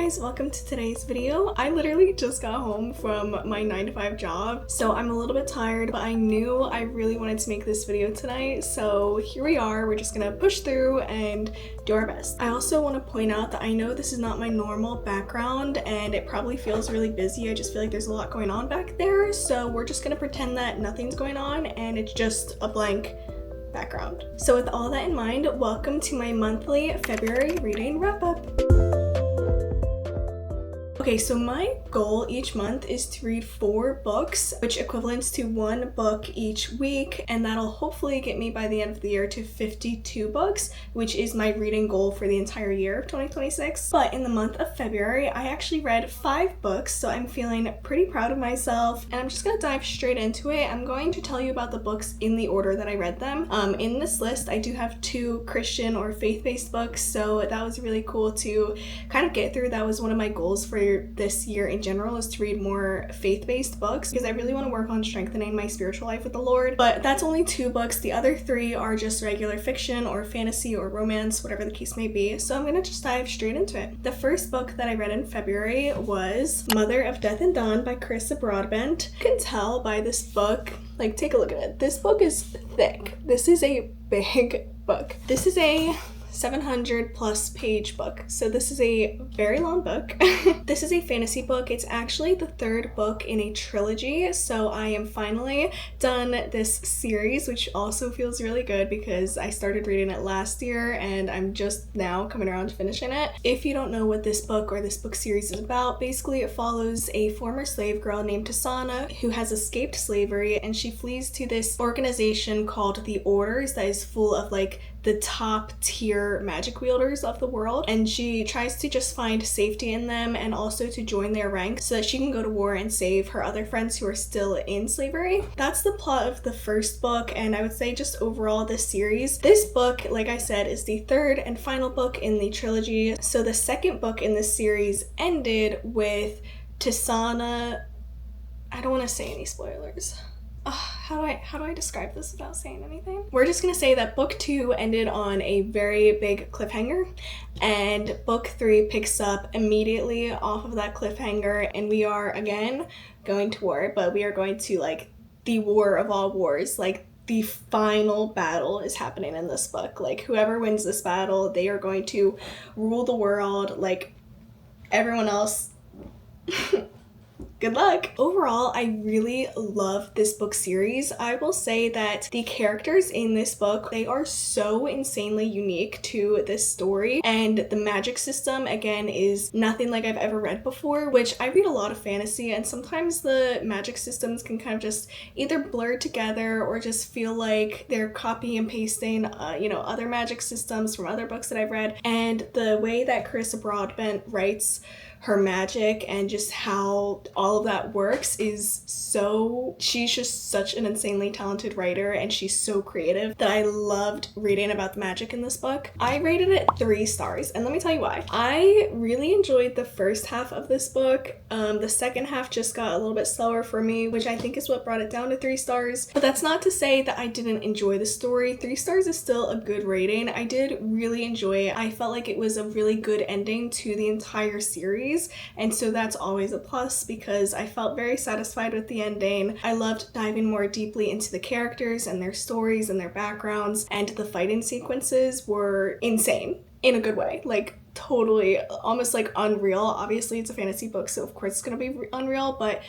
guys, welcome to today's video. I literally just got home from my 9-to-5 job, so I'm a little bit tired, but I knew I really wanted to make this video tonight, so here we are. We're just gonna push through and do our best. I also want to point out that I know this is not my normal background and it probably feels really busy. I just feel like there's a lot going on back there, so we're just gonna pretend that nothing's going on and it's just a blank background. So with all that in mind, welcome to my monthly February reading wrap-up. Okay, so my goal each month is to read 4 books, which equivalents to 1 book each week, and that'll hopefully get me by the end of the year to 52 books, which is my reading goal for the entire year of 2026. But in the month of February, I actually read 5 books, so I'm feeling pretty proud of myself, and I'm just gonna dive straight into it. I'm going to tell you about the books in the order that I read them. In this list, I do have 2 Christian or faith-based books, so that was really cool to kind of get through. That was one of my goals for this year in general, is to read more faith-based books because I really want to work on strengthening my spiritual life with the Lord. But that's only 2 books. The other 3 are just regular fiction or fantasy or romance, whatever the case may be. So I'm gonna just dive straight into it. The first book that I read in February was Mother of Death and Dawn by Carissa Broadbent. You can tell by this book, like, take a look at it. This book is thick. This is a big book. This is a 700 plus page book, so this is a very long book. This is a fantasy book. It's actually the 3rd book in a trilogy, so I am finally done this series, which also feels really good because I started reading it last year and I'm just now coming around to finishing it. If you don't know what this book or this book series is about, basically it follows a former slave girl named Tasana who has escaped slavery, and she flees to this organization called the Orders that is full of like the top tier magic wielders of the world, and she tries to just find safety in them and also to join their ranks so that she can go to war and save her other friends who are still in slavery. That's the plot of the first book, and I would say just overall this series. This book, like I said, is the 3rd and final book in the trilogy. So the 2nd book in this series ended with Tasana. I don't want to say any spoilers. How do I describe this without saying anything? We're just gonna say that book 2 ended on a very big cliffhanger, and book 3 picks up immediately off of that cliffhanger, and we are again going to war, but we are going to like the war of all wars. Like, the final battle is happening in this book. Like, whoever wins this battle, they are going to rule the world. Like, everyone else good luck. Overall, I really love this book series. I will say that the characters in this book, they are so insanely unique to this story, and the magic system, again, is nothing like I've ever read before, which I read a lot of fantasy, and sometimes the magic systems can kind of just either blur together or just feel like they're copy and pasting, other magic systems from other books that I've read. And the way that Carissa Broadbent writes her magic and just how all of that works is she's just such an insanely talented writer, and she's so creative that I loved reading about the magic in this book. I rated it 3 stars, and let me tell you why. I really enjoyed the first half of this book. The second half just got a little bit slower for me, which I think is what brought it down to 3 stars. But that's not to say that I didn't enjoy the story. 3 stars is still a good rating. I did really enjoy it. I felt like it was a really good ending to the entire series, and so that's always a plus because I felt very satisfied with the ending. I loved diving more deeply into the characters and their stories and their backgrounds, and the fighting sequences were insane in a good way. Like, totally, almost like unreal. Obviously it's a fantasy book, so of course it's gonna be unreal, but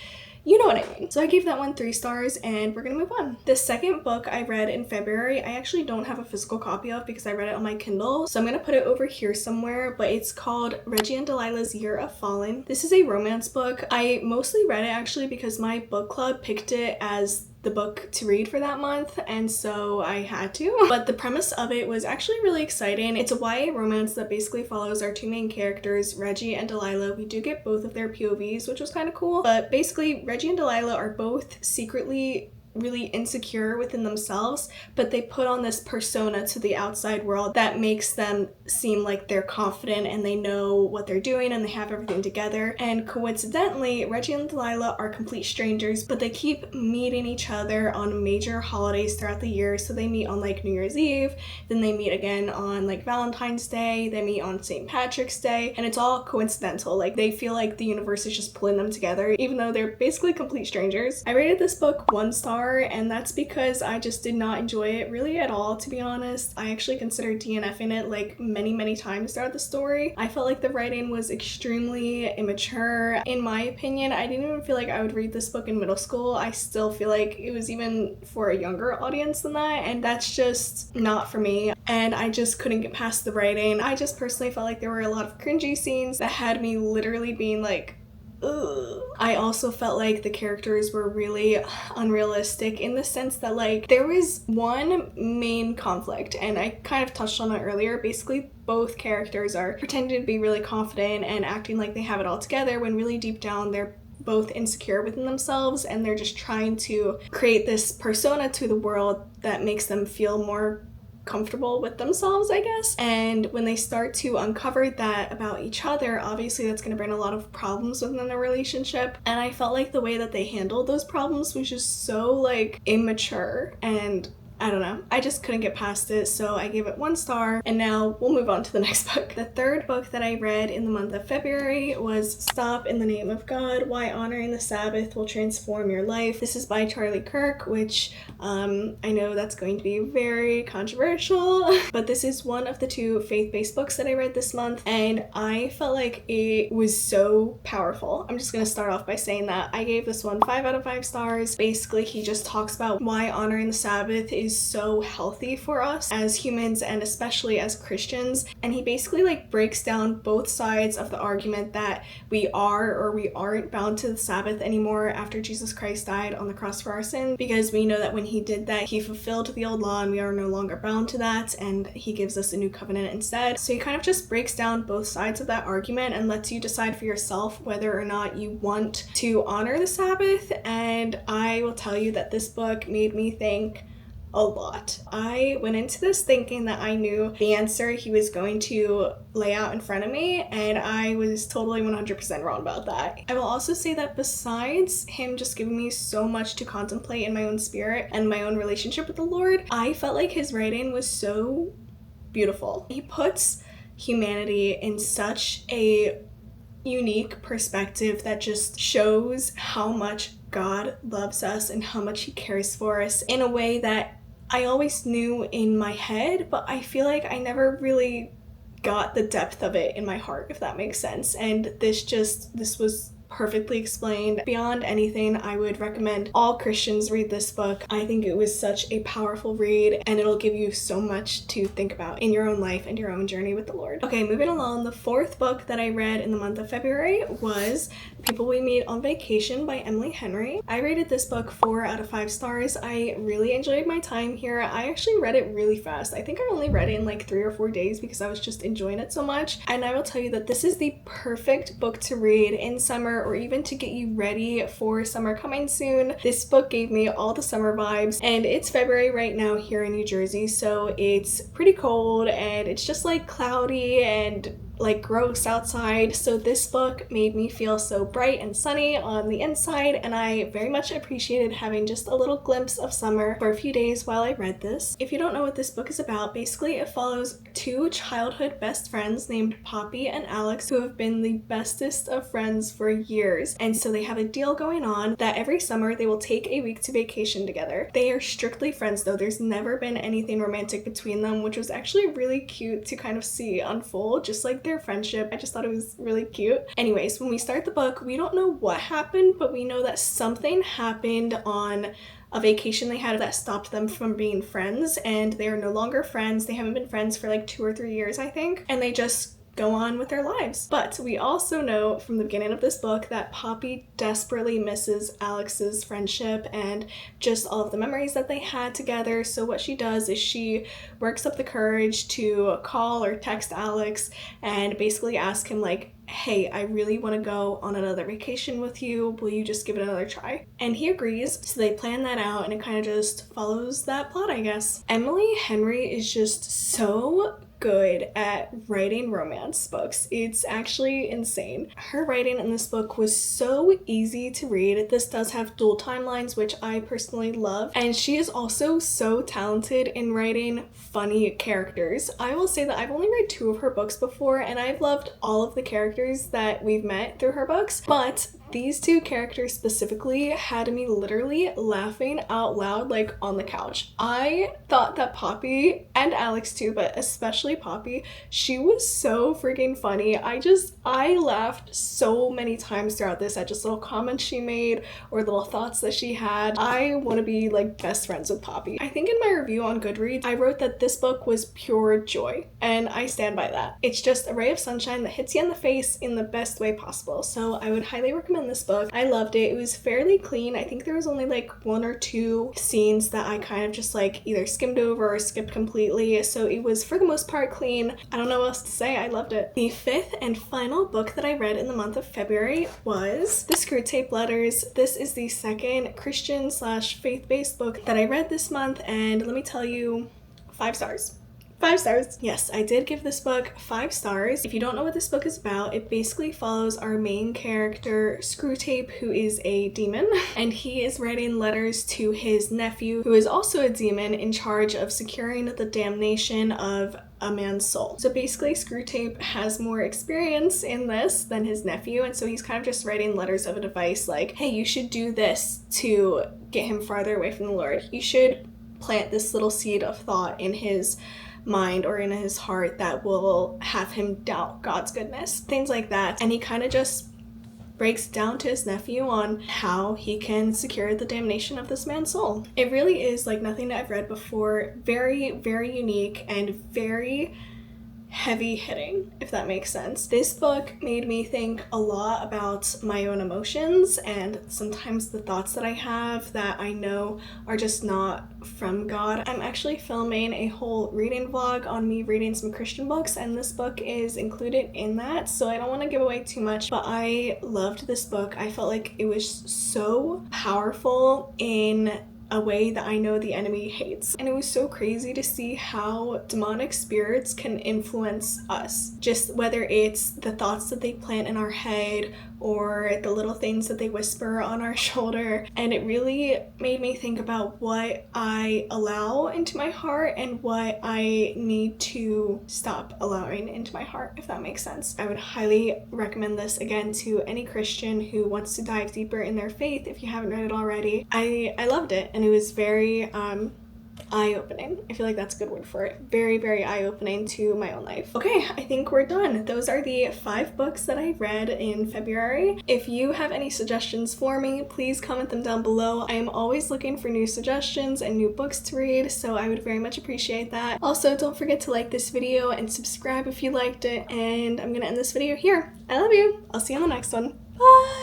you know what I mean. So I gave that one 3 stars, and we're gonna move on. The second book I read in February, I actually don't have a physical copy of because I read it on my Kindle, so I'm gonna put it over here somewhere, but it's called Reggie and Delilah's Year of Falling. This is a romance book. I mostly read it actually because my book club picked it as the book to read for that month, and so I had to. But the premise of it was actually really exciting. It's a YA romance that basically follows our 2 main characters, Reggie and Delilah. We do get both of their POVs, which was kind of cool, but basically Reggie and Delilah are both secretly really insecure within themselves, but they put on this persona to the outside world that makes them seem like they're confident and they know what they're doing and they have everything together. And coincidentally, Reggie and Delilah are complete strangers, but they keep meeting each other on major holidays throughout the year. So they meet on like New Year's Eve, then they meet again on like Valentine's Day, they meet on St. Patrick's Day, and it's all coincidental. Like they feel like the universe is just pulling them together, even though they're basically complete strangers. I rated this book 1 star, and that's because I just did not enjoy it really at all, to be honest. I actually considered DNFing it like many times throughout the story. I felt like the writing was extremely immature. In my opinion, I didn't even feel like I would read this book in middle school. I still feel like it was even for a younger audience than that, and that's just not for me. And I just couldn't get past the writing. I just personally felt like there were a lot of cringy scenes that had me literally being like, ugh. I also felt like the characters were really unrealistic in the sense that like there was one main conflict, and I kind of touched on it earlier. Basically, both characters are pretending to be really confident and acting like they have it all together when really deep down they're both insecure within themselves, and they're just trying to create this persona to the world that makes them feel more comfortable with themselves, I guess. And when they start to uncover that about each other, obviously that's going to bring a lot of problems within their relationship. And I felt like the way that they handled those problems was just so like immature, and I don't know, I just couldn't get past it, so I gave it 1 star. And now we'll move on to the next book. The third book that I read in the month of February was Stop in the Name of God, Why Honoring the Sabbath Will Transform Your Life. This is by Charlie Kirk, which I know that's going to be very controversial, but this is one of the 2 faith-based books that I read this month, and I felt like it was so powerful. I'm just gonna start off by saying that I gave this one 5 out of 5 stars. Basically, he just talks about why honoring the Sabbath is so healthy for us as humans and especially as Christians, and he basically like breaks down both sides of the argument that we are or we aren't bound to the Sabbath anymore after Jesus Christ died on the cross for our sins, because we know that when he did that, he fulfilled the old law and we are no longer bound to that, and he gives us a new covenant instead. So he kind of just breaks down both sides of that argument and lets you decide for yourself whether or not you want to honor the Sabbath. And I will tell you that this book made me think a lot. I went into this thinking that I knew the answer he was going to lay out in front of me, and I was totally 100% wrong about that. I will also say that besides him just giving me so much to contemplate in my own spirit and my own relationship with the Lord, I felt like his writing was so beautiful. He puts humanity in such a unique perspective that just shows how much God loves us and how much he cares for us in a way that I always knew in my head, but I feel like I never really got the depth of it in my heart, if that makes sense. And this was perfectly explained. Beyond anything, I would recommend all Christians read this book. I think it was such a powerful read, and it'll give you so much to think about in your own life and your own journey with the Lord. Okay, moving along, the 4th book that I read in the month of February was People We Meet on Vacation by Emily Henry. I rated this book 4 out of 5 stars. I really enjoyed my time here. I actually read it really fast. I think I only read it in like 3 or 4 days because I was just enjoying it so much. And I will tell you that this is the perfect book to read in summer, or even to get you ready for summer coming soon. This book gave me all the summer vibes, and it's February right now here in New Jersey, so it's pretty cold and it's just like cloudy and like gross outside. So this book made me feel so bright and sunny on the inside, and I very much appreciated having just a little glimpse of summer for a few days while I read this. If you don't know what this book is about, basically it follows 2 childhood best friends named Poppy and Alex who have been the bestest of friends for years. And so they have a deal going on that every summer they will take a week to vacation together. They are strictly friends though. There's never been anything romantic between them, which was actually really cute to kind of see unfold, just like their friendship. I just thought it was really cute. Anyways, when we start the book, we don't know what happened, but we know that something happened on a vacation they had that stopped them from being friends, and they are no longer friends. They haven't been friends for like 2 or 3 years, I think, and they just go on with their lives. But we also know from the beginning of this book that Poppy desperately misses Alex's friendship and just all of the memories that they had together. So what she does is she works up the courage to call or text Alex and basically ask him like, hey, I really want to go on another vacation with you. Will you just give it another try? And he agrees. So they plan that out and it kind of just follows that plot, I guess. Emily Henry is just so good at writing romance books. It's actually insane. Her writing in this book was so easy to read. This does have dual timelines, which I personally love. And she is also so talented in writing funny characters. I will say that I've only read 2 of her books before and I've loved all of the characters that we've met through her books, but these 2 characters specifically had me literally laughing out loud, like on the couch. I thought that Poppy, and Alex too, but especially Poppy, she was so freaking funny. I laughed so many times throughout this at just little comments she made or little thoughts that she had. I want to be like best friends with Poppy. I think in my review on Goodreads, I wrote that this book was pure joy, and I stand by that. It's just a ray of sunshine that hits you in the face in the best way possible. So I would highly recommend this book. I loved it. It was fairly clean. I think there was only like 1 or 2 scenes that I kind of just like either skimmed over or skipped completely. So it was for the most part clean. I don't know what else to say. I loved it. The 5th and final book that I read in the month of February was The Screwtape Letters. This is the 2nd Christian / faith-based book that I read this month, and let me tell you, 5 stars. 5 stars. Yes, I did give this book 5 stars. If you don't know what this book is about, it basically follows our main character, Screwtape, who is a demon, and he is writing letters to his nephew, who is also a demon, in charge of securing the damnation of a man's soul. So basically Screwtape has more experience in this than his nephew, and so he's kind of just writing letters of advice like, hey, you should do this to get him farther away from the Lord. You should plant this little seed of thought in his mind or in his heart that will have him doubt God's goodness, things like that. And he kind of just breaks down to his nephew on how he can secure the damnation of this man's soul. It really is like nothing that I've read before. Very, very unique and very heavy hitting, if that makes sense. This book made me think a lot about my own emotions and sometimes the thoughts that I have that I know are just not from God. I'm actually filming a whole reading vlog on me reading some Christian books, and this book is included in that, so I don't want to give away too much, but I loved this book. I felt like it was so powerful in a way that I know the enemy hates. And it was so crazy to see how demonic spirits can influence us. Just whether it's the thoughts that they plant in our head or the little things that they whisper on our shoulder. And it really made me think about what I allow into my heart and what I need to stop allowing into my heart, if that makes sense. I would highly recommend this again to any Christian who wants to dive deeper in their faith if you haven't read it already. I loved it, and it was very eye-opening. I feel like that's a good word for it. Very, very eye-opening to my own life. Okay, I think we're done. Those are the 5 books that I read in February. If you have any suggestions for me, please comment them down below. I am always looking for new suggestions and new books to read, so I would very much appreciate that. Also, don't forget to like this video and subscribe if you liked it, and I'm gonna end this video here. I love you. I'll see you on the next one. Bye!